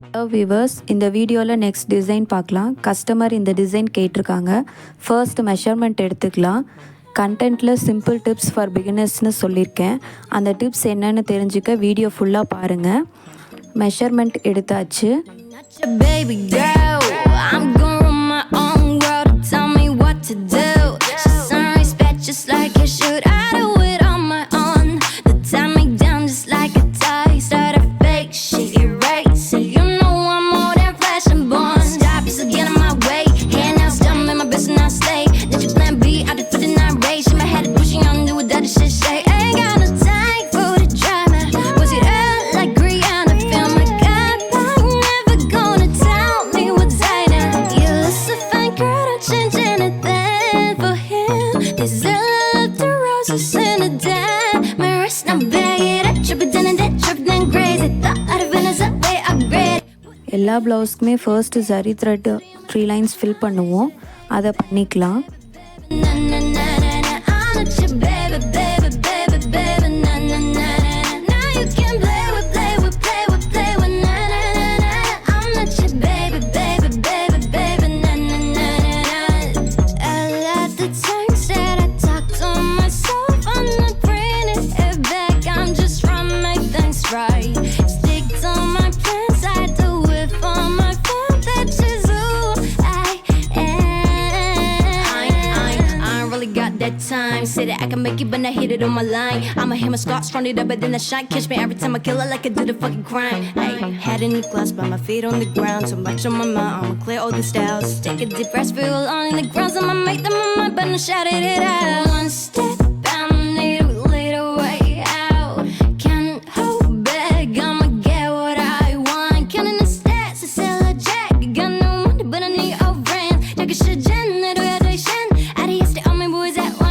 Hello viewers, இந்த வீடியோவில் next design பார்க்கலாம். கஸ்டமர் இந்த டிசைன் கேட்டிருக்காங்க. ஃபர்ஸ்ட் மெஷர்மெண்ட் எடுத்துக்கலாம். கண்டென்ட்டில் சிம்பிள் டிப்ஸ் ஃபார் பிகினர்ஸ்னு சொல்லியிருக்கேன். அந்த டிப்ஸ் என்னன்னு தெரிஞ்சுக்க வீடியோ ஃபுல்லாக பாருங்கள். மெஷர்மெண்ட் எடுத்தாச்சு. எல்லா ப்ளவுஸ்க்குமே ஃபர்ஸ்ட் சரி த்ரெட் 3 லைன்ஸ் ஃபில் பண்ணுவோம். அதை பண்ணிக்கலாம். Time say that I can make it but I hit it on my line. I'ma hit my scars, run it up but then I shine. Catch me every time I kill it like I did a fucking crime. Ay, head in the glass but my feet on the ground. So much on my mind, I'ma clear all the styles. Take a deep breath, feel on the ground. I'ma make them on my mind but I shouted it out. One step down, need a little way out. Can't hold back, I'ma get what I want. Counting the stats, I sell a jack. Got no money but I need all friends. Take a shit, Jen, do ya do shen. Adios to all my boys at one.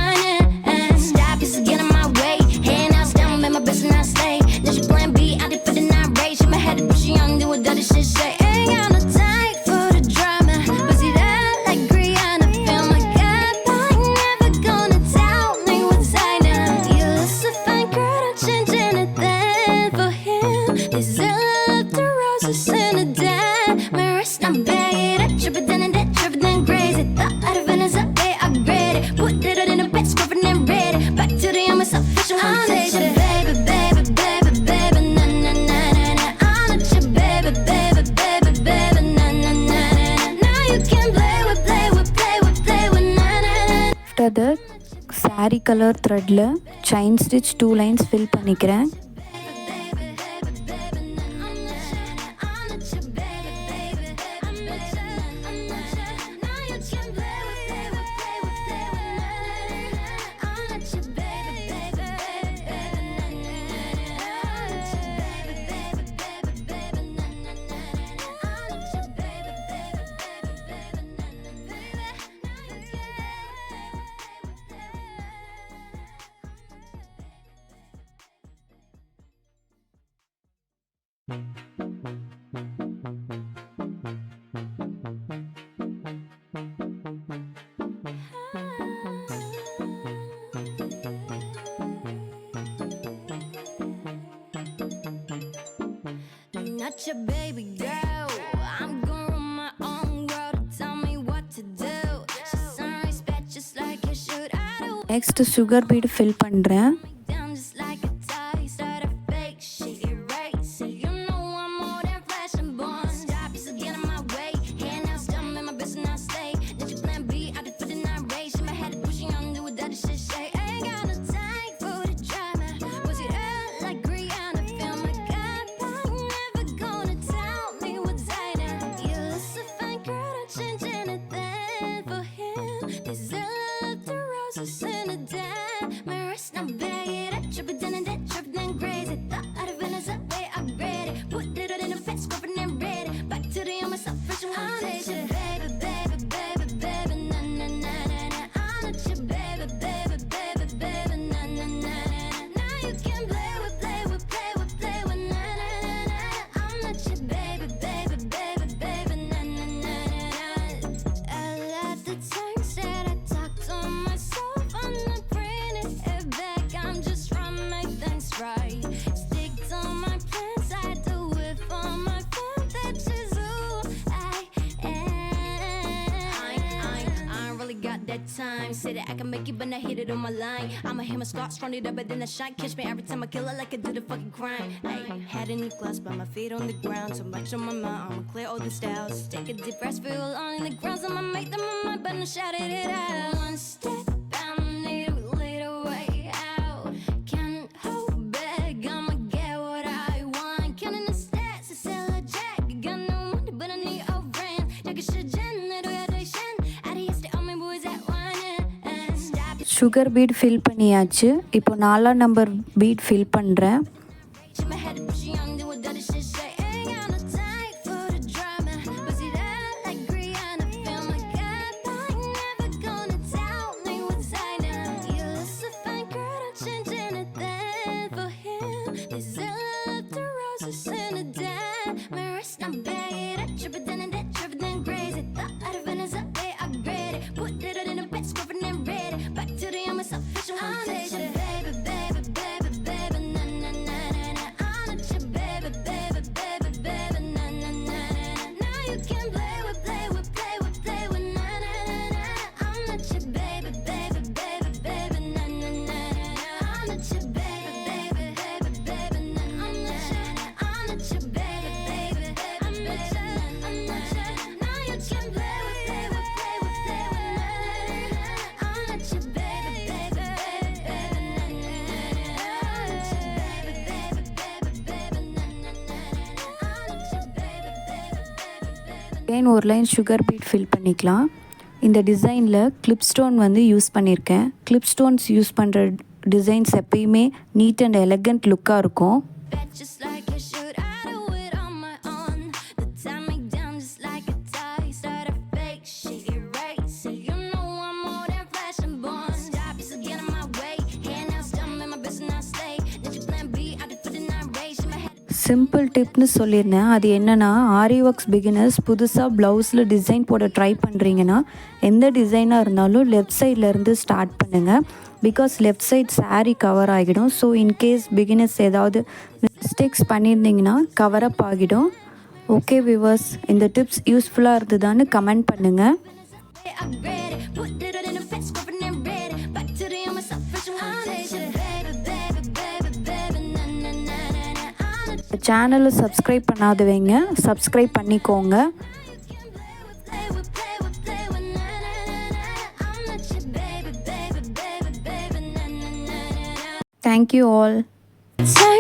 அடுத்தது sari colour த்ரெட்டில் chain stitch 2 lines fill பண்ணிக்கிறேன். Not your baby girl, I'm gonna run my own world. Tell me what to do. She's some respect just like you should. I do. Next sugar beat fill பண்ணுறேன். In a day, my wrist now, babe. time. Say that I can make it, but not hit it on my line. I'ma hit my scars, run it up, but then I shine. Catch me every time I kill it like I did a fucking crime. Ay, head in the glass, but my feet on the ground. So much on my mind, I'ma clear all the styles. Take a deep breath, feel along in the ground. I'ma make them on my but not shout it out. One step, I need a little way out. Can't hold back, I'ma get what I want. Counting the stats, I sell a jack. Got no money, but I need a brand. Take a shit, Jen, do ya do shen. Adios to all my boys that whine. Stop it. Sugar beat fill பண்ணியாச்சு. இப்போ 4 number beat fill பண்ணுறேன். My head to push young, do what other shit say. Ain't got no time for the drama. But see that like Rihanna, feel my God, but I never gonna tell me what's I know. You look so fine, girl, don't change anything for him. This is love the roses in the dead. My wrist, I'm bad, I trip it down and that trip it down crazy. Thought out of Venice, I upgrade it. Put it in the bed, scrubbing and ready. Back to the I'm a selfish foundation. Baby, baby, baby, baby, na na na na na. I'm not your baby, baby, baby, baby, na na na na na. Now you can play with, play with, play with, play with, na na na na. I'm not your baby, baby, baby, baby, na na na na na. I'm not your baby, baby, baby, baby, na na na na. I'm not your baby, baby, I'm not your, I'm not your. Now you can play with, play with, play with, play with, na na na na. I'm not your baby, baby, baby, baby, na na na na. I'm not your baby, baby, baby, baby, na na na na na. I'm not your baby, baby, baby, baby, na na na na na. again ஒரு line sugar beat fill பண்ணிக்கலாம். இந்த டிசைனில் clip stone வந்து use பண்ணியிருக்கேன். Clip stones use பண்ணுற designs எப்பயுமே NEET and elegant லுக்காக இருக்கும். Bet just like I should, I do it on my own. The time me down just like a tie. Start a fake shit, erase. So you know I'm more than flesh and bone. Stop, you still get in my way. Hand now, stumble in my business, now stay. Did you plan B? I did for the 9 race in my head. Simple டிப்னு சொல்லியிருந்தேன். அது என்னென்னா, ஆரி works beginners புதுசாக ப்ளவுஸில் design போட try பண்ணுறீங்கன்னா எந்த டிசைனாக இருந்தாலும் லெஃப்ட் சைட்லேருந்து ஸ்டார்ட் பண்ணுங்கள். Because left side saree cover ஆகிடும். ஸோ இன்கேஸ் பிகினர்ஸ் ஏதாவது மிஸ்டேக்ஸ் பண்ணியிருந்தீங்கன்னா கவர் அப் ஆகிடும். ஓகே வியூவர்ஸ், இந்த டிப்ஸ் யூஸ்ஃபுல்லாக இருந்ததான்னு கமெண்ட் பண்ணுங்கள். Upgrade it, put it in a bed, scrubbing and ready. Back to the I'm a selfish foundation. Baby, baby, baby, baby, na na na na na. I'm not சேனலை subscribe பண்ணாதவங்க subscribe பண்ணிக்கோங்க. play with, play with, play with, na na na na. I'm not your baby, baby, baby, baby, na na na na na. Thank you all. Time